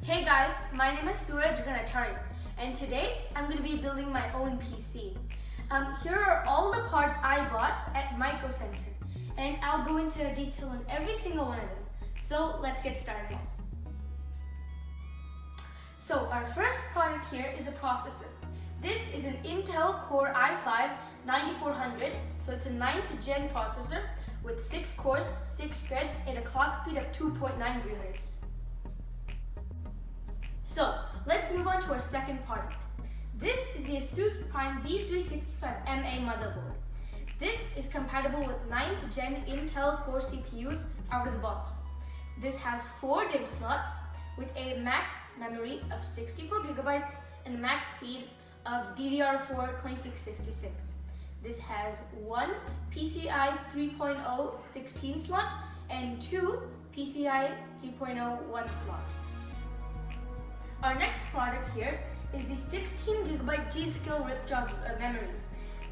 Hey guys, my name is Suraj Ganachari, and today I'm going to be building my own PC. Here are all the parts I bought at Micro Center, and I'll go into detail on every single one of them. So let's get started. So our first product here is the processor. This is an Intel Core i5-9400, so it's a 9th gen processor with 6 cores, 6 threads, and a clock speed of 2.9 GHz. So let's move on to our second product. This is the Asus Prime B365MA motherboard. This is compatible with 9th gen Intel Core CPUs out of the box. This has 4 DIMM slots with a max memory of 64 gigabytes and a max speed of DDR4 2666. This has 1 PCI 3.0 16 slot and 2 PCI 3.0 1 slot. Our next product here is the 16 gigabyte G.Skill Ripjaws memory.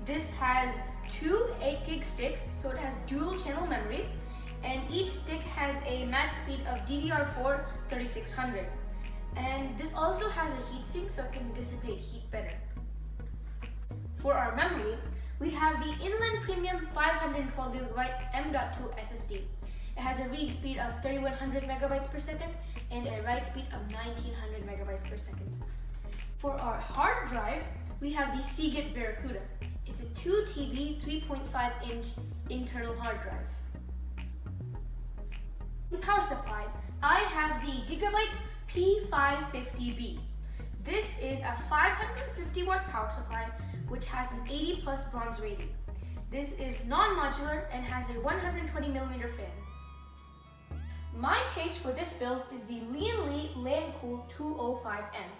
This has 2 8 gig sticks, so it has dual channel memory, and each stick has a max speed of DDR4 3600. And this also has a heatsink, so it can dissipate heat better. For our memory, we have the Inland Premium 512 gigabyte M.2 SSD. It has a read speed of 3100 megabytes per second and a write speed of 1900 megabytes per second. For our hard drive, we have the Seagate Barracuda. It's a 2 TB 3.5 inch internal hard drive. In power supply, I have the Gigabyte P550B. This is a 550 watt power supply which has an 80 plus bronze rating. This is non-modular and has a 120 millimeter fan. My case for this build is the Lian Lancool 205M.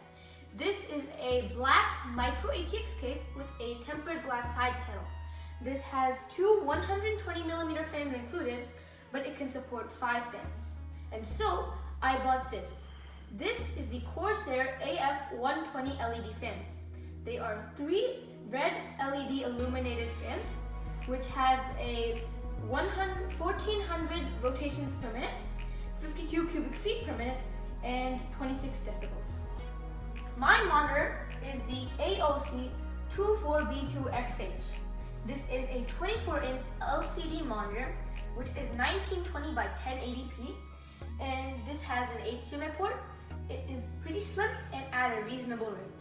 This is a black micro ATX case with a tempered glass side panel. This has 2 120 millimeter fans included, but it can support 5 fans. And so I bought this. This is the Corsair AF120 LED fans. They are 3 red LED illuminated fans, which have a 1400 rotations per minute, 52 cubic feet per minute, and 26 decibels. My monitor is the AOC 24B2XH. This is a 24-inch LCD monitor, which is 1920 by 1080p, and this has an HDMI port. It is pretty slim and at a reasonable rate.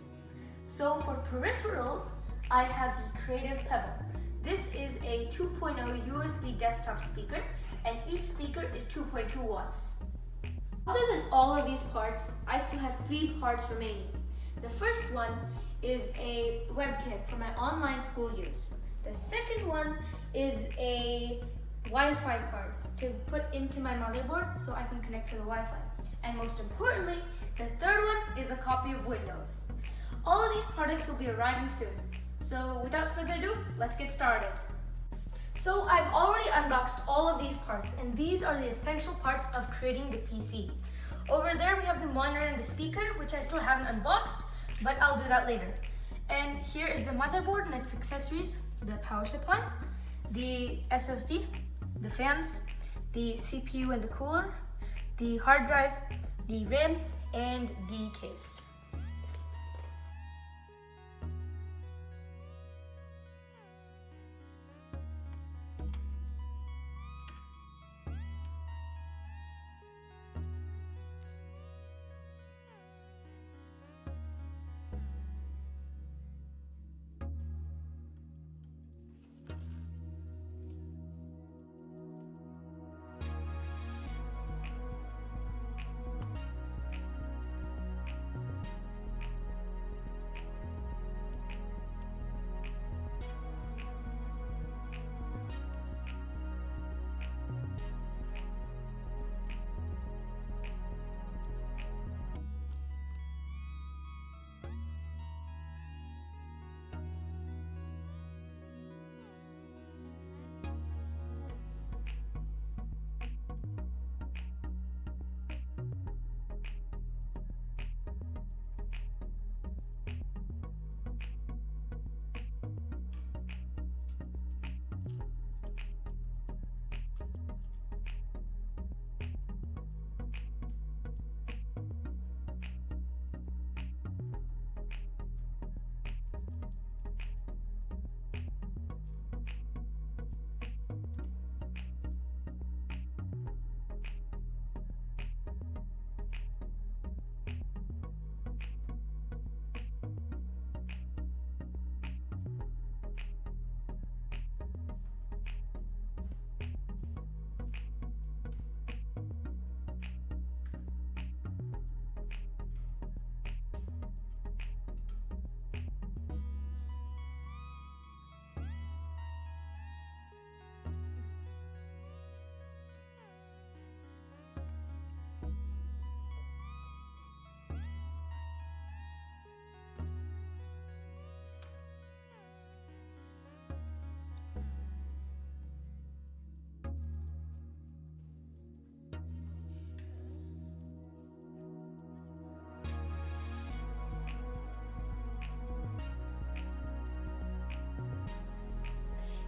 So for peripherals, I have the Creative Pebble. This is a 2.0 USB desktop speaker, and each speaker is 2.2 watts. Other than all of these parts, I still have 3 parts remaining. The first one is a webcam for my online school use. The second one is a Wi-Fi card to put into my motherboard so I can connect to the Wi-Fi. And most importantly, the third one is a copy of Windows. All of these products will be arriving soon. So without further ado, let's get started. So I've already unboxed all of these parts, and these are the essential parts of creating the PC. Over there we have the monitor and the speaker, which I still haven't unboxed, but I'll do that later. And here is the motherboard and its accessories, the power supply, the SSD, the fans, the CPU and the cooler, the hard drive, the RAM, and the case.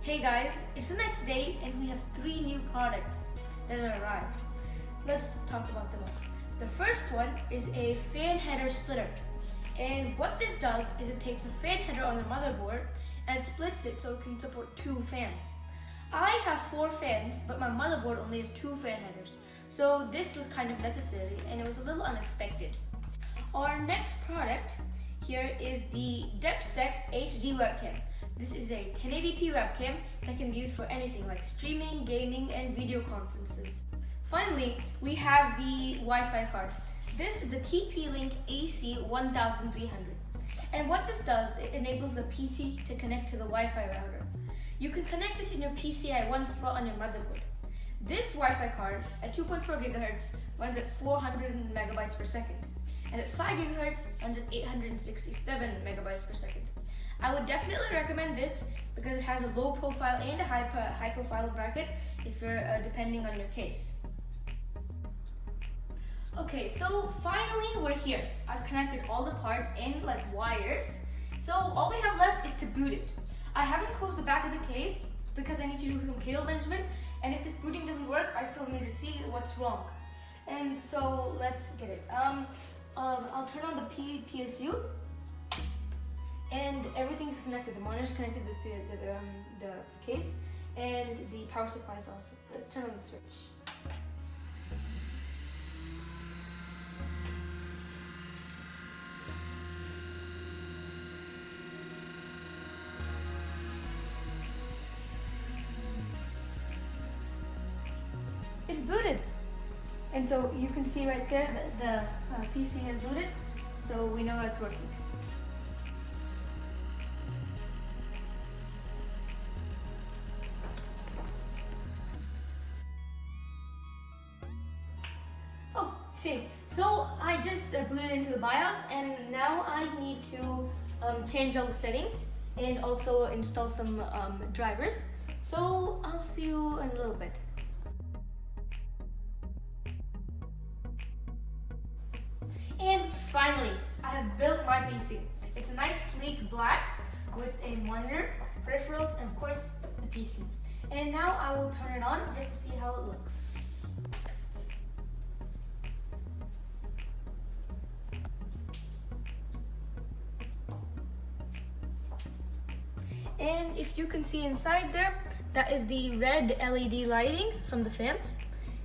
Hey guys, it's the next day and we have 3 new products that have arrived. Let's talk about them all. The first one is a fan header splitter. And what this does is it takes a fan header on the motherboard and splits it so it can support 2 fans. I have 4 fans, but my motherboard only has 2 fan headers. So this was kind of necessary and it was a little unexpected. Our next product here is the Depstech HD webcam. This is a 1080p webcam that can be used for anything like streaming, gaming, and video conferences. Finally, we have the Wi-Fi card. This is the TP-Link AC1300. And what this does, it enables the PC to connect to the Wi-Fi router. You can connect this in your PCI 1 slot on your motherboard. This Wi-Fi card at 2.4 GHz runs at 400 megabytes per second. And at 5 GHz runs at 867 megabytes per second. I would definitely recommend this because it has a low profile and a high profile bracket if you're depending on your case. Okay, so finally we're here. I've connected all the parts and like wires. So all we have left is to boot it. I haven't closed the back of the case because I need to do some cable management, and if this booting doesn't work, I still need to see what's wrong. And so let's get it. I'll turn on the PSU, and everything's connected. The monitor's connected to the case, and the power supply is also. Let's turn on the switch. It's booted, and so you can see right there that the PC has booted, so we know that's working. Oh, see, so I just booted into the BIOS, and now I need to change all the settings and also install some drivers. So I'll see you in a little bit. And finally, I have built my PC. It's a nice sleek black with a monitor, peripherals, and of course the PC. And now I will turn it on just to see how it looks. And if you can see inside there, that is the red LED lighting from the fans.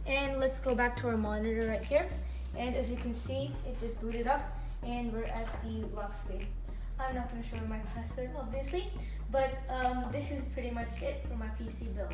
And let's go back to our monitor right here. And as you can see, it just booted up and we're at the lock screen. I'm not going to show you my password obviously, but this is pretty much it for my PC build.